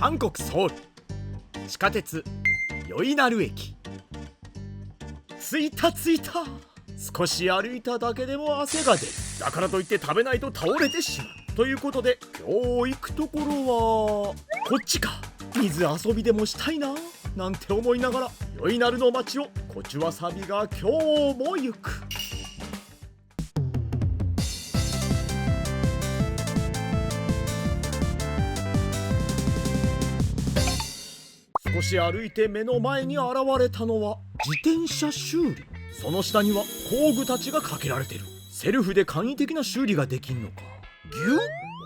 韓国ソウル地下鉄ヨイナル駅。着いた。少し歩いただけでも汗が出る。だからといって食べないと倒れてしまうということで、今日行くところはこっちか。水遊びでもしたいななんて思いながらヨイナルの街をコチュワサビが今日も行く。少し歩いて目の前に現れたのは自転車修理。その下には工具たちがかけられてる。セルフで簡易的な修理ができんのか。ギュッ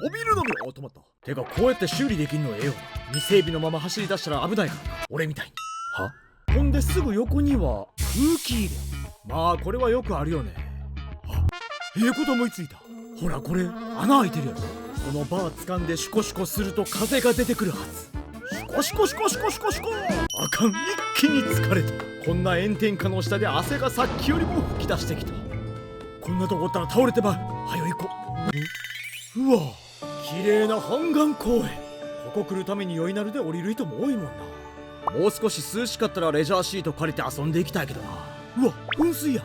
伸びる止まった。てかこうやって修理できんのええよな。未整備のまま走り出したら危ないからな、俺みたいに。はほんですぐ横には空気入れ。まあこれはよくあるよね。ええこと思いついた。ほらこれ穴開いてるやろ。このバー掴んでシュコシュコすると風が出てくるはず。シュコシコ。あかん、一気に疲れた。こんな炎天下の下で汗がさっきよりも吹き出してきた。こんなとこおったら倒れてまう。はよ行こう。うわ、綺麗な半岸公園。ここ来るためにヨイナルで降りる人も多いもんな。もう少し涼しかったらレジャーシート借りて遊んでいきたいけどな。うわ、噴水や。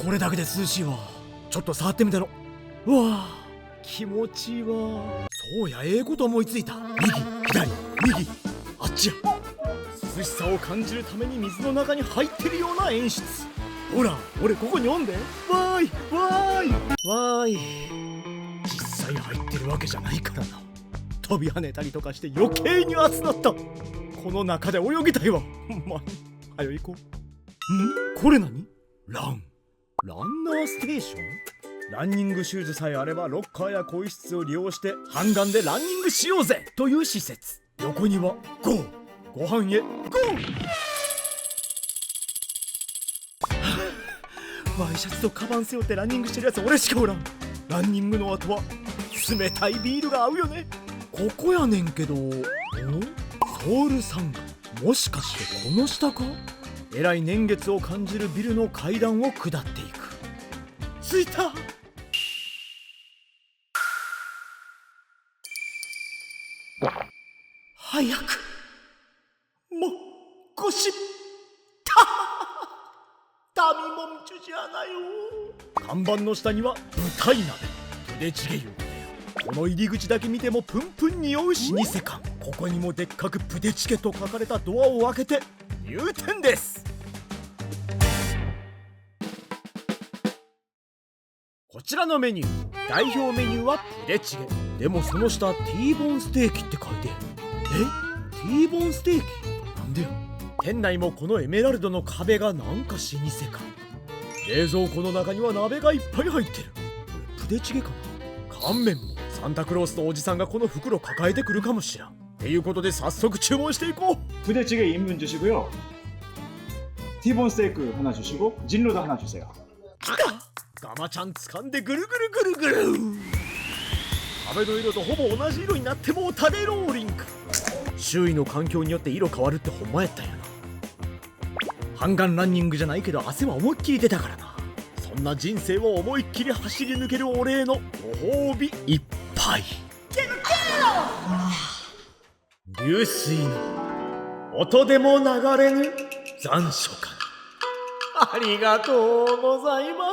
これだけで涼しいわ。ちょっと触ってみたろ。うわ、気持ちいいわ。そうや、ええこと思いついた。右左右、あっちや。涼しさを感じるために水の中に入ってるような演出。ほら俺ここにおんで。わーい。実際入ってるわけじゃないからな。飛び跳ねたりとかして余計に熱なった。この中で泳ぎたいわ。ほんまに。はよ行こう。これ何？ランナーステーション。ランニングシューズさえあればロッカーや更衣室を利用して半岸でランニングしようぜという施設。横にはゴー、ご飯へゴー。ワイシャツとカバン背負ってランニングしてるやつ俺しかおらん。ランニングの後は冷たいビールが合うよね。ここやねんけど、ソウルサンガ、もしかしてこの下か。えらい年月を感じるビルの階段を下っていく。着いた。早くもゴシッタミモンチュじゃなよ。看板の下には舞台鍋、プデチゲいうことや。この入り口だけ見てもプンプン匂う老舗感。ここにもでっかくプデチゲと書かれたドアを開けて入店です。こちらのメニュー、代表メニューはプデチゲ。でもその下 T ボーンステーキって書いて。T ボーンステーキなんでよ。店内もこのエメラルドの壁がなんか老舗感。冷蔵庫の中には鍋がいっぱい入ってる。これプデチゲかな。乾麺もサンタクロースのおじさんがこの袋抱えてくるかもしらん。っていうことで早速注文していこう。부대찌개 2인분 주시고요. T본 스테이크 하나 주시고 진로도 하나 주세요. ガマちゃん掴んでぐるぐる。壁の色とほぼ同じ色になってもうたでローリング。周囲の環境によって色変わるってほんまやったんやな。半岸ランニングじゃないけど汗は思いっきり出たからな。そんな人生を思いっきり走り抜けるお礼のご褒美いっぱい。流水の音でも流れぬ残暑かな。ありがとうございま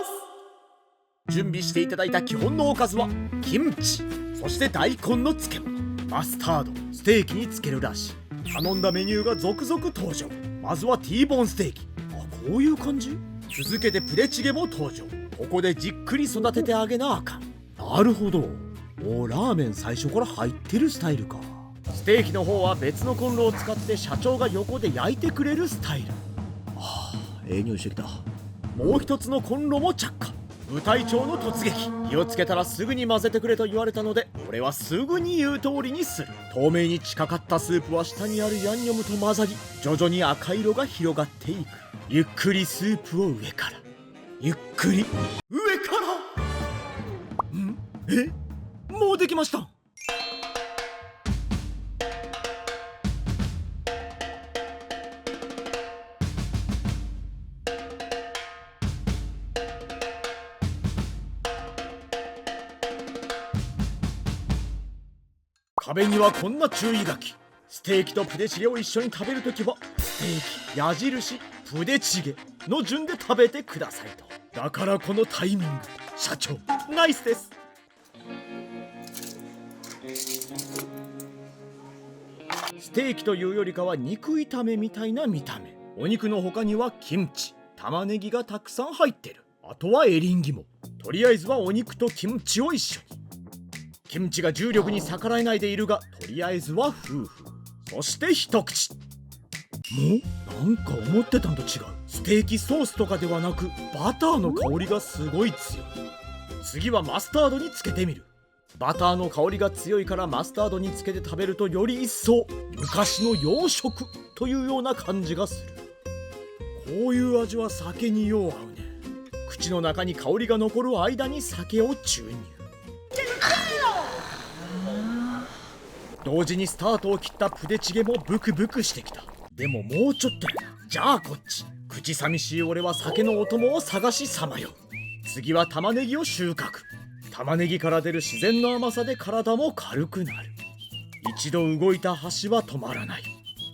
す。準備していただいた基本のおかずはキムチ、そして大根の漬物、マスタード、ステーキにつけるらしい。頼んだメニューが続々登場。まずは T ボーンステーキ。こういう感じ。続けてプデチゲも登場。ここでじっくり育ててあげなあかん。なるほど、もうラーメン最初から入ってるスタイルか。ステーキの方は別のコンロを使って社長が横で焼いてくれるスタイル。ええ匂いしてきた。もう一つのコンロも着火。部隊長の突撃。火をつけたらすぐに混ぜてくれと言われたので、俺はすぐに言う通りにする。透明に近かったスープは下にあるヤンニョムと混ざり、徐々に赤色が広がっていく。ゆっくりスープを上から、ゆっくり上から。もうできました。食べにはこんな注意書き。ステーキとプデチゲを一緒に食べるときはステーキ、矢印、プデチゲの順で食べてくださいと。だからこのタイミング、社長ナイスです。ステーキというよりかは肉炒めみたいな見た目。お肉の他にはキムチ、玉ねぎがたくさん入ってる。あとはエリンギも。とりあえずはお肉とキムチを一緒に。キムチが重力に逆らえないでいるが、とりあえずは夫婦。そして一口。もうなんか思ってたんと違う。ステーキソースとかではなくバターの香りがすごい強い。次はマスタードにつけてみる。バターの香りが強いからマスタードにつけて食べるとより一層昔の洋食というような感じがする。こういう味は酒によう合うね。口の中に香りが残る間に酒を注入。同時にスタートを切ったプデチゲもブクブクしてきた。でももうちょっとやな。じゃあこっち。口寂しい俺は酒のお供を探しさまよう。次は玉ねぎを収穫。玉ねぎから出る自然の甘さで体も軽くなる。一度動いた箸は止まらない。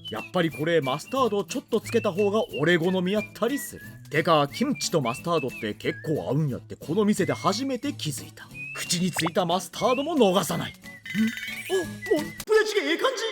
やっぱりこれマスタードをちょっとつけた方が俺好みやったりする。てかキムチとマスタードって結構合うんやってこの店で初めて気づいた。口についたマスタードも逃さない。もうプデチゲええ感じ。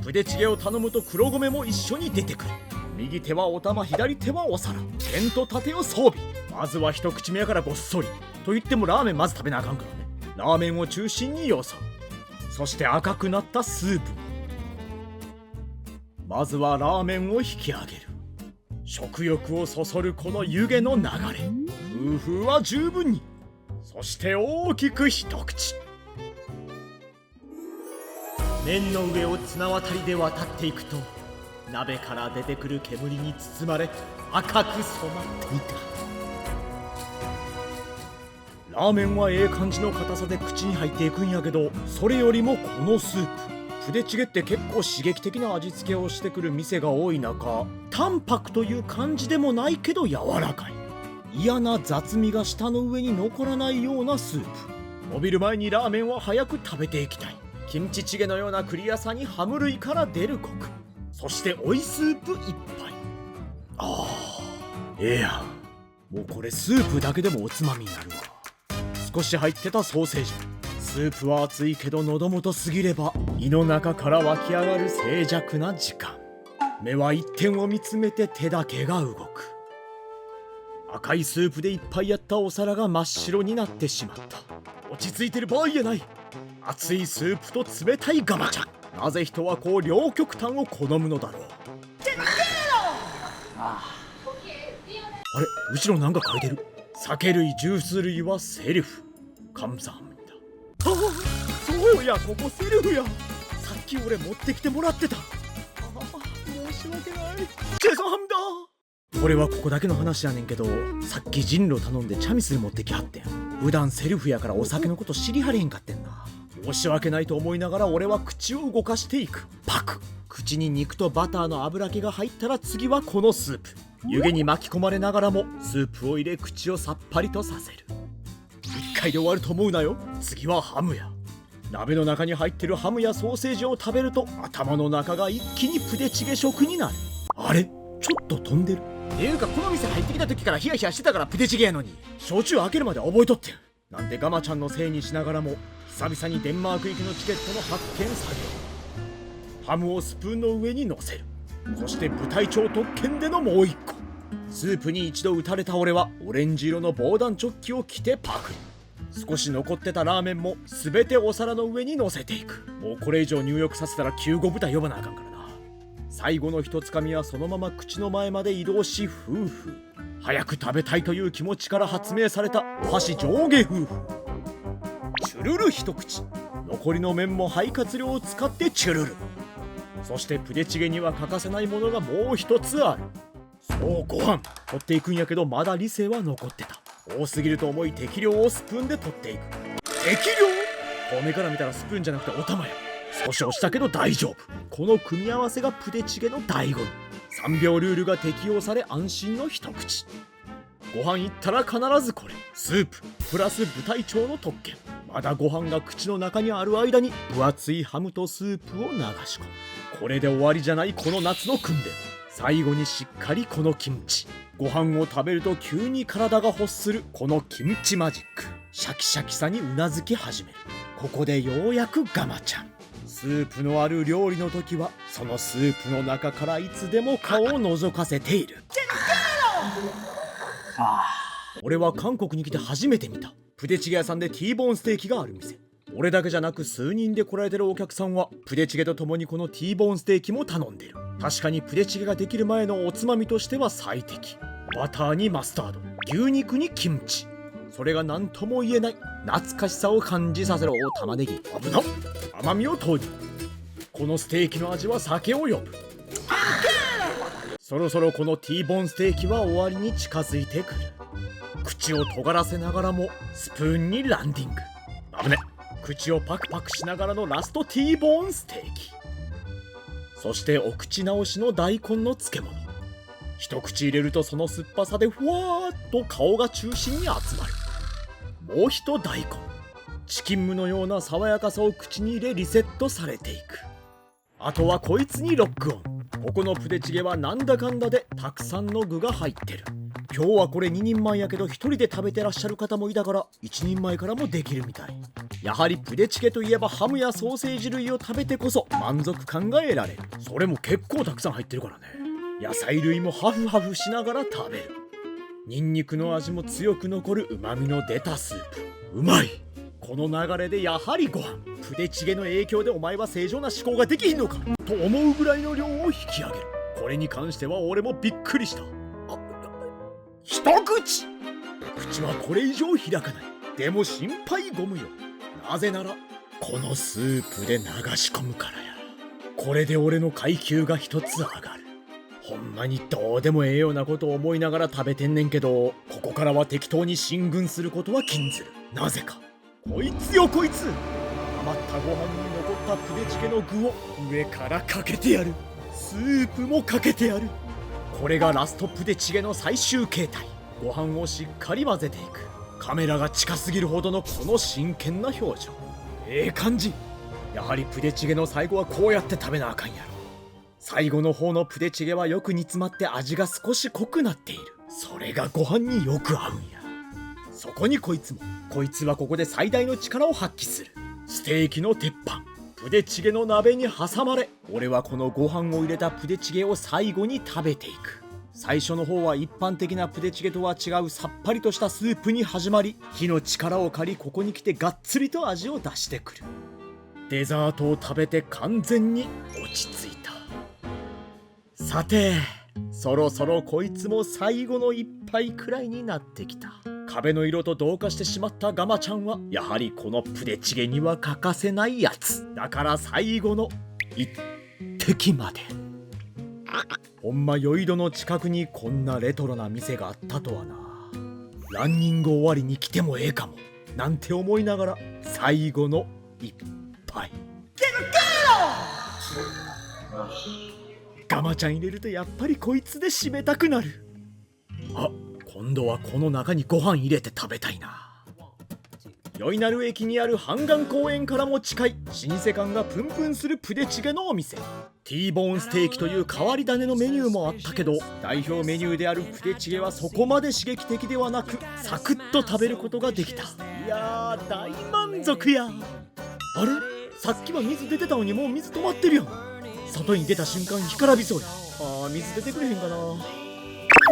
プデチゲを頼むと黒米も一緒に出てくる。右手はお玉、左手はお皿。剣と盾を装備。まずは一口目やからごっそり。と言ってもラーメンまず食べなあかんからね。ラーメンを中心によそう。そして赤くなったスープ。まずはラーメンを引き上げる。食欲をそそるこの湯気の流れ。夫婦は十分に。そして大きく一口。麺の上を綱渡りで渡っていくと、鍋から出てくる煙に包まれ赤く染まっていた。ラーメンはええ感じの硬さで口に入っていくんやけど、それよりもこのスープ。プデチゲって結構刺激的な味付けをしてくる店が多い中、淡白という感じでもないけど柔らかい。嫌な雑味が舌の上に残らないようなスープ。伸びる前にラーメンは早く食べていきたい。キムチチゲのようなクリアさにハム類から出るコク。そして追いスープ一杯。ああ、ええやん。もうこれスープだけでもおつまみになるわ。少し入ってたソーセージ。スープは熱いけど喉元すぎれば胃の中から湧き上がる静寂な時間。目は一点を見つめて手だけが動く。赤いスープでいっぱいやったお皿が真っ白になってしまった。落ち着いてる場合やない。熱いスープと冷たいガマ茶。なぜ人はこう両極端を好むのだろう。あれ、後ろなんか書いてる。酒類ジュース類はセルフ。カムサハムだ。そうや、ここセルフや。さっき俺持ってきてもらってた。申し訳ない。ジェソハムだ。これはここだけの話やねんけど、さっき人狼頼んでチャミスル持ってきはってん。普段セルフやからお酒のこと知りはれへんかってんな。申し訳ないと思いながら俺は口を動かしていく。パク。口に肉とバターの油気が入ったら次はこのスープ。湯気に巻き込まれながらもスープを入れ口をさっぱりとさせる。一回で終わると思うなよ。次はハムや。鍋の中に入ってるハムやソーセージを食べると頭の中が一気にプデチゲ食になる。あれ、ちょっと飛んでる。っていうかこの店入ってきた時からヒヤヒヤしてたからプデチゲやのに、焼酎開けるまで覚えとってん。なんでガマちゃんのせいにしながらも久々にデンマーク行きのチケットの発券作業。ハムをスプーンの上に乗せる。そして部隊長特権でのもう一個。スープに一度打たれた俺はオレンジ色の防弾チョッキを着てパクリ。少し残ってたラーメンも全てお皿の上に乗せていく。もうこれ以上入浴させたら救護部隊呼ばなあかんからな。最後の一つかみはそのまま口の前まで移動し夫婦。早く食べたいという気持ちから発明されたお箸上下夫婦。チュルル一口。残りの麺も肺活量を使ってチュルル。そしてプデチゲには欠かせないものがもう一つある。そう、ご飯。取っていくんやけどまだ理性は残ってた。多すぎると思い適量をスプーンで取っていく。適量？遠目から見たらスプーンじゃなくてお玉や。少し押したけど大丈夫。この組み合わせがプデチゲの醍醐味。3秒ルールが適用され安心の一口。ご飯いったら必ずこれ。スーププラス豚胃腸の特権。まだご飯が口の中にある間に分厚いハムとスープを流し込む。これで終わりじゃないこの夏の訓練。最後にしっかりこのキムチ。ご飯を食べると急に体が欲するこのキムチマジック。シャキシャキさにうなずき始める。ここでようやくガマちゃん。スープのある料理の時はそのスープの中からいつでも顔を覗かせている。俺は韓国に来て初めて見たプデチゲ屋さんで T ボーンステーキがある店。俺だけじゃなく数人で来られてるお客さんはプデチゲとともにこの T ボーンステーキも頼んでる。確かにプデチゲができる前のおつまみとしては最適。バターにマスタード、牛肉にキムチ。それが何とも言えない懐かしさを感じさせる。お玉ねぎ危なっ。甘みを投入。このステーキの味は酒を呼ぶ。そろそろこの T ボーンステーキは終わりに近づいてくる。口を尖らせながらもスプーンにランディング。危ね。口をパクパクしながらのラスト T ボーンステーキ。そしてお口直しの大根の漬物。一口入れるとその酸っぱさでふわーっと顔が中心に集まる。もう一大根。チキンムのような爽やかさを口に入れリセットされていく。あとはこいつにロックオン。ここのプデチゲはなんだかんだでたくさんの具が入ってる。今日はこれ2人前やけど1人で食べてらっしゃる方もいたから1人前からもできるみたい。やはりプデチゲといえばハムやソーセージ類を食べてこそ満足感が得られる。それも結構たくさん入ってるからね。野菜類もハフハフしながら食べる。ニンニクの味も強く残る旨味の出たスープ。うまい。この流れでやはりご飯。プデチゲの影響でお前は正常な思考ができひんのかと思うぐらいの量を引き上げる。これに関しては俺もびっくりした。一口はこれ以上開かない。でも心配ご無用。なぜならこのスープで流し込むからや。これで俺の階級が一つ上がる。ほんまにどうでもええようなことを思いながら食べてんねんけど、ここからは適当に進軍することは禁ずる。なぜかこいつよこいつ。余ったご飯に残ったプデチゲの具を上からかけてやる。スープもかけてやる。これがラストプデチゲの最終形態。ご飯をしっかり混ぜていく。カメラが近すぎるほどのこの真剣な表情。ええ感じ。やはりプデチゲの最後はこうやって食べなあかんやろ。最後の方のプデチゲはよく煮詰まって味が少し濃くなっている。それがご飯によく合うんや。そこにこいつも。こいつはここで最大の力を発揮する。ステーキの鉄板プデチゲの鍋に挟まれ、俺はこのご飯を入れたプデチゲを最後に食べていく。最初の方は一般的なプデチゲとは違うさっぱりとしたスープに始まり、火の力を借りここに来てがっつりと味を出してくる。デザートを食べて完全に落ち着いた。さてそろそろこいつも最後の一杯くらいになってきた。壁の色と同化してしまったガマちゃんはやはりこのプデチゲには欠かせないやつだから最後の一滴まで。ほんま酔い戸の近くにこんなレトロな店があったとはな。ランニング終わりに来てもええかもなんて思いながら最後の一杯。ガマちゃん入れるとやっぱりこいつで締めたくなる。あ、今度はこの中にご飯入れて食べたいな。ヨイナル駅にある半岸公園からも近い老舗感がプンプンするプデチゲのお店。 T ボーンステーキという変わり種のメニューもあったけど、代表メニューであるプデチゲはそこまで刺激的ではなくサクッと食べることができた。いやー大満足や。あれ、さっきは水出てたのにもう水止まってるやん。外に出た瞬間干からびそうや。水出てくれへんかな。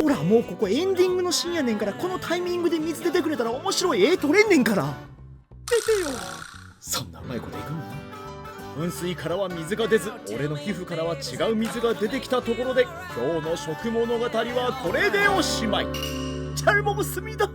ほらもうここエンディングのシーンやねんから、このタイミングで水出てくれたら面白い絵撮れんねんから。出てよ。そんなうまいこといくの？噴水からは水が出ず、俺の皮膚からは違う水が出てきたところで今日の食物語はこれでおしまい。チャルモも隅だ。